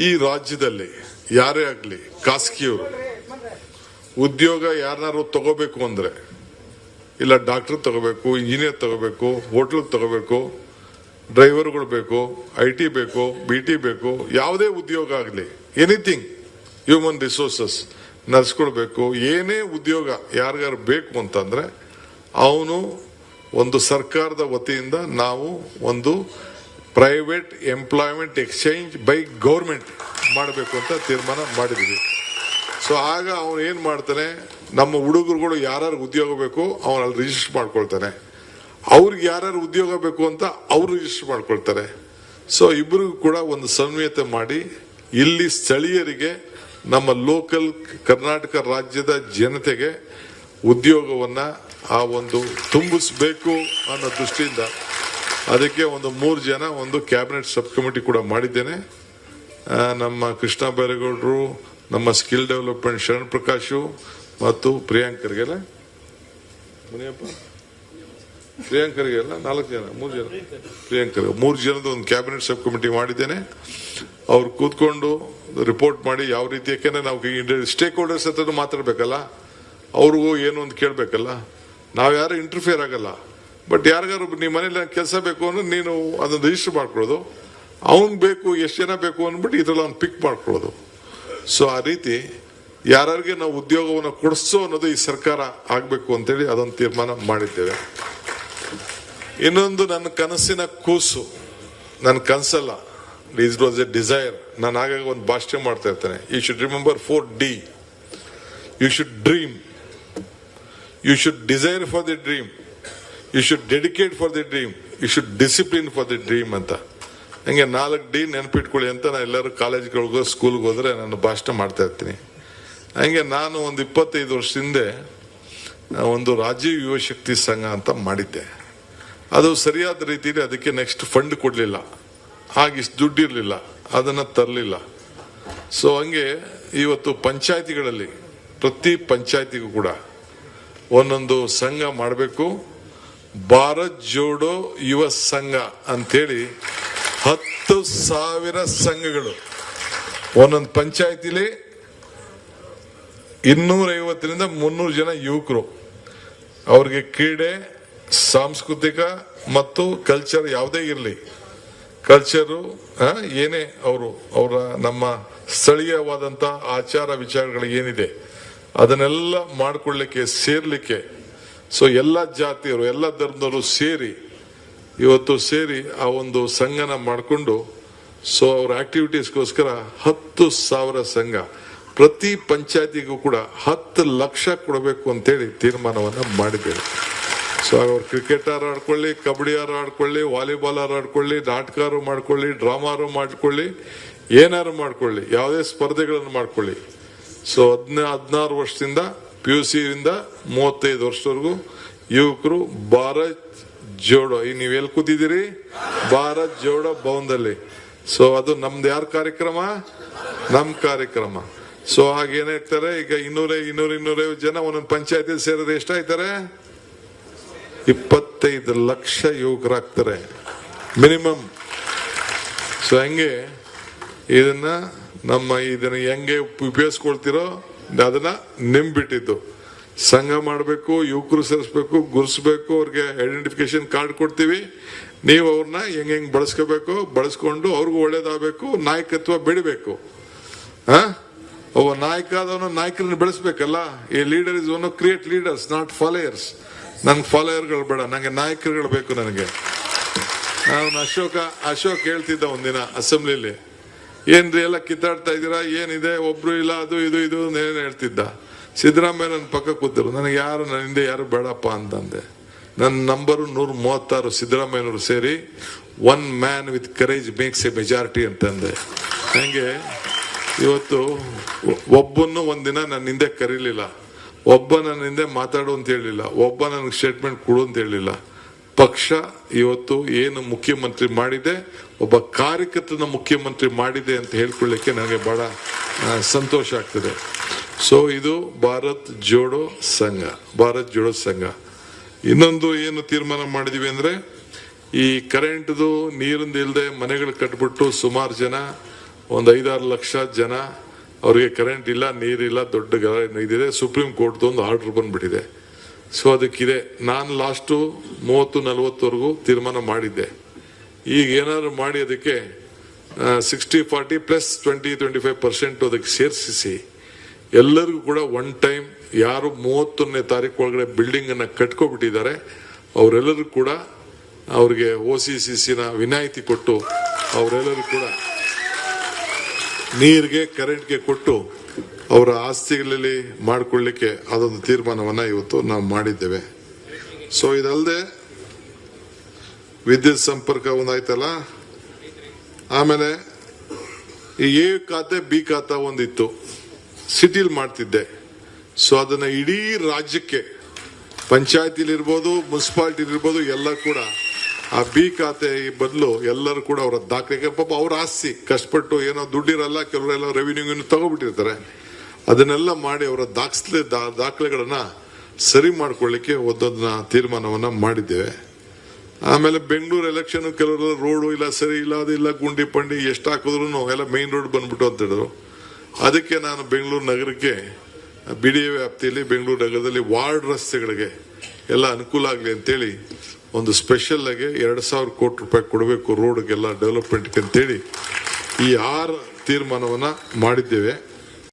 ಈ ರಾಜ್ಯದಲ್ಲಿ ಯಾರೇ ಆಗ್ಲಿ ಖಾಸಗಿಯವರು ಉದ್ಯೋಗ ಯಾರನ್ನಾರು ತಗೋಬೇಕು ಅಂದ್ರೆ, ಇಲ್ಲ ಡಾಕ್ಟರ್ ತಗೋಬೇಕು, ಇಂಜಿನಿಯರ್ ತಗೋಬೇಕು, ಹೋಟ್ಲ್ ತಗೋಬೇಕು, ಡ್ರೈವರ್ಗಳು ಬೇಕು, IT ಬೇಕು, BT ಬೇಕು, ಯಾವುದೇ ಉದ್ಯೋಗ ಆಗಲಿ, ಎನಿಥಿಂಗ್, ಹ್ಯೂಮನ್ ರಿಸೋರ್ಸಸ್, ನರ್ಸ್ಗಳು ಬೇಕು, ಏನೇ ಉದ್ಯೋಗ ಯಾರಿಗಾರು ಬೇಕು ಅಂತಂದ್ರೆ ಅವನು ಒಂದು ಸರ್ಕಾರದ ವತಿಯಿಂದ ನಾವು ಒಂದು private employment exchange by government ಮಾಡಬೇಕು ಅಂತ ತೀರ್ಮಾನ ಮಾಡಿದ್ವಿ. ಸೊ ಆಗ ಅವನು ಏನ್ ಮಾಡ್ತಾನೆ, ನಮ್ಮ ಹುಡುಗರುಗಳು ಯಾರು ಉದ್ಯೋಗ ಬೇಕು ಅವನಲ್ಲಿ ರಿಜಿಸ್ಟರ್ ಮಾಡ್ಕೊಳ್ತಾನೆ, ಅವ್ರಿಗೆ ಯಾರು ಉದ್ಯೋಗ ಬೇಕು ಅಂತ ಅವ್ರು ರಿಜಿಸ್ಟರ್ ಮಾಡ್ಕೊಳ್ತಾರೆ. ಸೊ ಇಬ್ಬರಿಗೂ ಕೂಡ ಒಂದು ಸಮನ್ವಯತೆ ಮಾಡಿ ಇಲ್ಲಿ ಸ್ಥಳೀಯರಿಗೆ, ನಮ್ಮ ಲೋಕಲ್ ಕರ್ನಾಟಕ ರಾಜ್ಯದ ಜನತೆಗೆ ಉದ್ಯೋಗವನ್ನ ಆ ಒಂದು ತುಂಬಿಸಬೇಕು ಅನ್ನೋ ದೃಷ್ಟಿಯಿಂದ ಅದಕ್ಕೆ ಒಂದು 3 ಜನ ಒಂದು ಕ್ಯಾಬಿನೆಟ್ ಸಬ್ ಕಮಿಟಿ ಕೂಡ ಮಾಡಿದ್ದೇನೆ. ನಮ್ಮ ಕೃಷ್ಣ ಬೈರೇಗೌಡರು, ನಮ್ಮ ಸ್ಕಿಲ್ ಡೆವಲಪ್ಮೆಂಟ್ ಶರಣ್ ಪ್ರಕಾಶು ಮತ್ತು ಪ್ರಿಯಾಂಕರ್ಗೆಲ್ಲ 4 ಜನ 3 ಜನ ಪ್ರಿಯಾಂಕರ್ 3 ಜನದ ಒಂದು ಕ್ಯಾಬಿನೆಟ್ ಸಬ್ ಕಮಿಟಿ ಮಾಡಿದ್ದೇನೆ. ಅವ್ರು ಕೂತ್ಕೊಂಡು ರಿಪೋರ್ಟ್ ಮಾಡಿ ಯಾವ ರೀತಿ, ಯಾಕೆಂದ್ರೆ ನಾವು ಸ್ಟೇಕ್ ಹೋಲ್ಡರ್ಸ್ ಹತ್ರ ಮಾತಾಡ್ಬೇಕಲ್ಲ, ಅವ್ರಿಗೂ ಏನು ಅಂತ ಕೇಳ್ಬೇಕಲ್ಲ, ನಾವ್ ಯಾರು ಇಂಟರ್ಫಿಯರ್ ಆಗಲ್ಲ. ಬಟ್ ಯಾರಿಗಾರು ನಿಮ್ಮ ಮನೇಲಿ ಕೆಲಸ ಬೇಕು ಅಂದ್ರೆ ನೀನು ಅದನ್ನ ರಿಜಿಸ್ಟರ್ ಮಾಡ್ಕೊಳ್ಳೋದು, ಅವನ್ ಬೇಕು ಎಷ್ಟು ಜನ ಬೇಕು ಅಂದ್ಬಿಟ್ಟು ಇದ್ರಲ್ಲಿ ಅವ್ನು ಪಿಕ್ ಮಾಡ್ಕೊಳ್ಳೋದು. ಸೊ ಆ ರೀತಿ ಯಾರಿಗೆ ನಾವು ಉದ್ಯೋಗವನ್ನು ಕೊಡಿಸೋ ಅನ್ನೋದು ಈ ಸರ್ಕಾರ ಆಗ್ಬೇಕು ಅಂತೇಳಿ ಅದೊಂದು ತೀರ್ಮಾನ ಮಾಡಿದ್ದೇವೆ. ಇನ್ನೊಂದು ನನ್ನ ಕನಸಿನ ಕೂಸು, ನನ್ನ ಕನಸಲ್ಲ, ಇಟ್ ವಾಸ್ ಎ ಡಿಸೈರ್. ನಾನು ಆಗಾಗ ಒಂದು ಭಾಷಣ ಮಾಡ್ತಾ ಇರ್ತೇನೆ. You should remember 4D. You should dream, you should desire for the dream, you should dedicate for the dream, you should discipline for the dream ಅಂತ. ಹಂಗೆ 4D ನೆನಪಿಟ್ಕೊಳ್ಳಿ ಅಂತ ನಾನು ಎಲ್ಲರೂ ಕಾಲೇಜ್ಗಳಿಗೋ ಸ್ಕೂಲ್ಗೆ ಹೋದ್ರೆ ನಾನು ಭಾಷಣ ಮಾಡ್ತಾ ಇರ್ತೀನಿ. ಹಂಗೆ ನಾನು ಒಂದು 25 ವರ್ಷ ಹಿಂದೆ ಒಂದು ರಾಜೀವ್ ಯುವ ಶಕ್ತಿ ಸಂಘ ಅಂತ ಮಾಡಿದ್ದೆ. ಅದು ಸರಿಯಾದ ರೀತಿಯಲ್ಲಿ ಅದಕ್ಕೆ ನೆಕ್ಸ್ಟ್ ಫಂಡ್ ಕೊಡ್ಲಿಲ್ಲ, ಆಗಿಷ್ಟು ದುಡ್ಡು ಇರಲಿಲ್ಲ, ಅದನ್ನ ತರಲಿಲ್ಲ. ಸೊ ಹಂಗೆ ಇವತ್ತು ಪಂಚಾಯತಿಗಳಲ್ಲಿ ಪ್ರತಿ ಪಂಚಾಯತಿಗೂ ಕೂಡ ಒಂದೊಂದು ಸಂಘ ಮಾಡಬೇಕು. ಭಾರತ್ ಜೋಡೋ ಯುವ ಸಂಘ ಅಂತೇಳಿ 10,000 ಸಂಘಗಳು ಒಂದೊಂದು ಪಂಚಾಯತಿಲಿ 250ರಿಂದ 300 ಜನ ಯುವಕರು, ಅವ್ರಿಗೆ ಕ್ರೀಡೆ, ಸಾಂಸ್ಕೃತಿಕ ಮತ್ತು ಕಲ್ಚರ್ ಯಾವುದೇ ಇರಲಿ, ಕಲ್ಚರು ಏನೇ ಅವರ ನಮ್ಮ ಸ್ಥಳೀಯವಾದಂತ ಆಚಾರ ವಿಚಾರಗಳು ಏನಿದೆ ಅದನ್ನೆಲ್ಲ ಮಾಡ್ಕೊಳ್ಳಿಕ್ಕೆ ಸೇರ್ಲಿಕ್ಕೆ. ಸೊ ಎಲ್ಲ ಜಾತಿಯವರು, ಎಲ್ಲ ಧರ್ಮದವರು ಸೇರಿ ಆ ಒಂದು ಸಂಘನ ಮಾಡಿಕೊಂಡು, ಸೊ ಅವ್ರ ಆಕ್ಟಿವಿಟೀಸ್ಗೋಸ್ಕರ 10,000 ಸಂಘ, ಪ್ರತಿ ಪಂಚಾಯತಿಗೂ ಕೂಡ 10 ಲಕ್ಷ ಕೊಡಬೇಕು ಅಂತೇಳಿ ತೀರ್ಮಾನವನ್ನ ಮಾಡಿದ್ದೇವೆ. ಸೊ ಅವ್ರು ಕ್ರಿಕೆಟ್ ಆಡ್ಕೊಳ್ಳಿ, ಕಬಡ್ಡಿ ಆಡ್ಕೊಳ್ಳಿ, ವಾಲಿಬಾಲ್ ಆಡ್ಕೊಳ್ಳಿ, ನಾಟಕ ಮಾಡ್ಕೊಳ್ಳಿ, ಡ್ರಾಮಾ ಮಾಡ್ಕೊಳ್ಳಿ, ಏನಾರು ಮಾಡ್ಕೊಳ್ಳಿ, ಯಾವುದೇ ಸ್ಪರ್ಧೆಗಳನ್ನು ಮಾಡ್ಕೊಳ್ಳಿ. ಸೊ 16 ವರ್ಷದಿಂದ PUC ಇಂದ 35 ವರ್ಷದವರೆಗೂ ಯುವಕರು ಭಾರತ್ ಜೋಡೋ, ಈಗ ನೀವ್ ಎಲ್ಲಿ ಕೂತಿದ್ದೀರಿ, ಭಾರತ್ ಜೋಡೋ ಭವನದಲ್ಲಿ. ಸೊ ಅದು ನಮ್ದು ಯಾರ ಕಾರ್ಯಕ್ರಮ, ನಮ್ ಕಾರ್ಯಕ್ರಮ. ಸೊ ಹಾಗೇನಾಗ್ತಾರೆ, ಈಗ 200 ಜನ ಒಂದೊಂದು ಪಂಚಾಯತಿ ಸೇರಿದ್ರೆ ಎಷ್ಟಾಯ್ತಾರೆ, 25 ಲಕ್ಷ ಯುವಕರಾಗ್ತಾರೆ ಮಿನಿಮಮ್. ಸೊ ಹಂಗೆ ಇದನ್ನ ಹೆಂಗೆ ಉಪಯೋಗಿಸ್ಕೊಳ್ತಿರೋ ಅದನ್ನ ನಿಂಬಿಟ್ಟಿದ್ದು. ಸಂಘ ಮಾಡಬೇಕು, ಯುವಕರು ಸೇರಿಸ್ಬೇಕು, ಗುರ್ಸ್ಬೇಕು, ಅವ್ರಿಗೆ ಐಡೆಂಟಿಫಿಕೇಶನ್ ಕಾರ್ಡ್ ಕೊಡ್ತೀವಿ, ನೀವು ಅವ್ರನ್ನ ಹೆಂಗ್ ಬಳಸ್ಕೋಬೇಕು, ಬಳಸ್ಕೊಂಡು ಅವ್ರಿಗೂ ಒಳ್ಳೇದಾಗಬೇಕು, ನಾಯಕತ್ವ ಬೆಳಿಬೇಕು. ಒಬ್ಬ ನಾಯಕ ಆದವನು ನಾಯಕರನ್ನ ಬೆಳೆಸ್ಬೇಕಲ್ಲ. ಈ leader is one create leaders, not followers. ನನ್ಗೆ ಫಾಲೋಯರ್ಗಳು ಬೇಡ, ನಂಗೆ ನಾಯಕರುಗಳು ಬೇಕು. ನನಗೆ ನಾನು ಅಶೋಕ್ ಹೇಳ್ತಿದ್ದ ಒಂದಿನ ಅಸೆಂಬ್ಲಿಲಿ, ಏನ್ರಿ ಎಲ್ಲ ಕಿತ್ತಾಡ್ತಾ ಇದ್ದೀರಾ, ಏನಿದೆ, ಒಬ್ರು ಇಲ್ಲ, ಅದು ಇದು ಏನ್ ಹೇಳ್ತಿದ್ದ. ಸಿದ್ದರಾಮಯ್ಯ ನನ್ನ ಪಕ್ಕ ಕೂತಿರು, ನನಗೆ ನನ್ನ ಹಿಂದೆ ಯಾರು ಬೇಡಪ್ಪ ಅಂತಂದೆ. ನನ್ನ ನಂಬರು 136, ಸಿದ್ದರಾಮಯ್ಯನವರು ಸೇರಿ, 1 man with courage makes A majority ಅಂತಂದೆ. ಹಂಗೆ ಇವತ್ತು ಒಬ್ಬನ್ನು ಒಂದಿನ ನನ್ನ ಹಿಂದೆ ಕರೀಲಿಲ್ಲ, ಒಬ್ಬ ನನ್ನ ಹಿಂದೆ ಮಾತಾಡು ಅಂತ ಹೇಳಿಲ್ಲ, ಒಬ್ಬ ನನಗೆ ಸ್ಟೇಟ್ಮೆಂಟ್ ಕೊಡು ಅಂತ ಹೇಳಿಲ್ಲ. ಪಕ್ಷ ಇವತ್ತು ಏನು ಮುಖ್ಯಮಂತ್ರಿ ಮಾಡಿದೆ, ಒಬ್ಬ ಕಾರ್ಯಕರ್ತನ ಮುಖ್ಯಮಂತ್ರಿ ಮಾಡಿದೆ ಅಂತ ಹೇಳ್ಕೊಳ್ಳಿಕ್ಕೆ ನನಗೆ ಬಹಳ ಸಂತೋಷ ಆಗ್ತದೆ. ಸೊ ಇದು ಭಾರತ್ ಜೋಡೋ ಸಂಘ. ಇನ್ನೊಂದು ಏನು ತೀರ್ಮಾನ ಮಾಡಿದೀವಿ ಅಂದ್ರೆ, ಈ ಕರೆಂಟ್ದು ನೀರಿಂದ ಇಲ್ಲದೆ ಮನೆಗಳು ಕಟ್ಬಿಟ್ಟು ಸುಮಾರು ಜನ ಒಂದು 5-6 ಲಕ್ಷ ಜನ ಅವ್ರಿಗೆ ಕರೆಂಟ್ ಇಲ್ಲ, ನೀರಿಲ್ಲ, ದೊಡ್ಡ ಇದಿದೆ. ಸುಪ್ರೀಂ ಕೋರ್ಟ್ ಒಂದು ಆರ್ಡರ್ ಬಂದ್ಬಿಟ್ಟಿದೆ. ಸೊ ಅದಕ್ಕಿದೆ. ನಾನು ಲಾಸ್ಟು 30-40ವರೆಗೂ ತೀರ್ಮಾನ ಮಾಡಿದ್ದೆ. ಈಗ ಏನಾದ್ರು ಮಾಡಿ ಅದಕ್ಕೆ 60-40 ಪ್ಲಸ್ 20-25% ಅದಕ್ಕೆ ಸೇರಿಸಿ ಎಲ್ಲರಿಗೂ ಕೂಡ ಒನ್ ಟೈಮ್ ಯಾರು 31ನೇ ತಾರೀಕು ಒಳಗಡೆ ಬಿಲ್ಡಿಂಗ್ ಅನ್ನ ಕಟ್ಕೊಬಿಟ್ಟಿದ್ದಾರೆ ಅವರೆಲ್ಲರೂ ಕೂಡ ಅವ್ರಿಗೆ OCCCನ ವಿನಾಯಿತಿ ಕೊಟ್ಟು ಅವರೆಲ್ಲರೂ ಕೂಡ ನೀರಿಗೆ ಕರೆಂಟ್ಗೆ ಕೊಟ್ಟು ಅವರ ಆಸ್ತಿಗಳಲ್ಲಿ ಮಾಡಿಕೊಳ್ಳಿಕ್ಕೆ ಅದೊಂದು ತೀರ್ಮಾನವನ್ನ ಇವತ್ತು ನಾವು ಮಾಡಿದ್ದೇವೆ. ಸೊ ಇದಲ್ಲದೆ ವಿದ್ಯುತ್ ಸಂಪರ್ಕ ಒಂದಾಯ್ತಲ್ಲ, ಆಮೇಲೆ ಎ ಖಾತೆ ಬಿ ಖಾತಾ ಒಂದಿತ್ತು, ಸಿಟಿಲ್ ಮಾಡ್ತಿದ್ದೆ. ಸೊ ಅದನ್ನ ಇಡೀ ರಾಜ್ಯಕ್ಕೆ ಪಂಚಾಯತಿಲಿ ಇರ್ಬೋದು, ಮುನ್ಸಿಪಾಲಿಟಿ ಇರ್ಬೋದು, ಎಲ್ಲ ಕೂಡ ಆ ಬಿ ಖಾತೆ ಬದಲು ಎಲ್ಲರೂ ಕೂಡ ಅವರ ದಾಖಲೆಗೆ, ಪಾಪ ಅವ್ರ ಆಸ್ತಿ ಕಷ್ಟಪಟ್ಟು ಏನೋ ದುಡ್ಡಿರಲ್ಲ, ಕೆಲವರೆಲ್ಲ ರೆವಿನ್ಯೂ ತಗೋಬಿಟ್ಟಿರ್ತಾರೆ, ಅದನ್ನೆಲ್ಲ ಮಾಡಿ ಅವರ ದಾಖಲೆಗಳನ್ನ ಸರಿ ಮಾಡ್ಕೊಳ್ಳಿಕ್ಕೆ ಒಂದೊಂದನ್ನ ತೀರ್ಮಾನವನ್ನ ಮಾಡಿದ್ದೇವೆ. ಆಮೇಲೆ ಬೆಂಗಳೂರು ಎಲೆಕ್ಷನ್ ಕೆಲವರೆಲ್ಲ ರೋಡು ಇಲ್ಲ, ಸರಿ ಇಲ್ಲ, ಅದಿಲ್ಲ, ಗುಂಡಿ ಪಂಡಿ ಎಷ್ಟು ಹಾಕಿದ್ರು ಎಲ್ಲ ಮೇನ್ ರೋಡ್ ಬಂದ್ಬಿಟ್ಟು ಅಂತ ಹೇಳಿದ್ರು. ಅದಕ್ಕೆ ನಾನು ಬೆಂಗಳೂರು ನಗರಕ್ಕೆ BDA ವ್ಯಾಪ್ತಿಯಲ್ಲಿ ಬೆಂಗಳೂರು ನಗರದಲ್ಲಿ ವಾರ್ಡ್ ರಸ್ತೆಗಳಿಗೆ ಎಲ್ಲ ಅನುಕೂಲ ಆಗಲಿ ಅಂತೇಳಿ ಒಂದು ಸ್ಪೆಷಲ್ ಆಗಿ 2,000 ಕೋಟಿ ರೂಪಾಯಿ ಕೊಡಬೇಕು ರೋಡ್ಗೆಲ್ಲ ಡೆವಲಪ್ಮೆಂಟ್ಗೆ ಅಂತೇಳಿ ಈ 6 ತೀರ್ಮಾನವನ್ನ ಮಾಡಿದ್ದೇವೆ.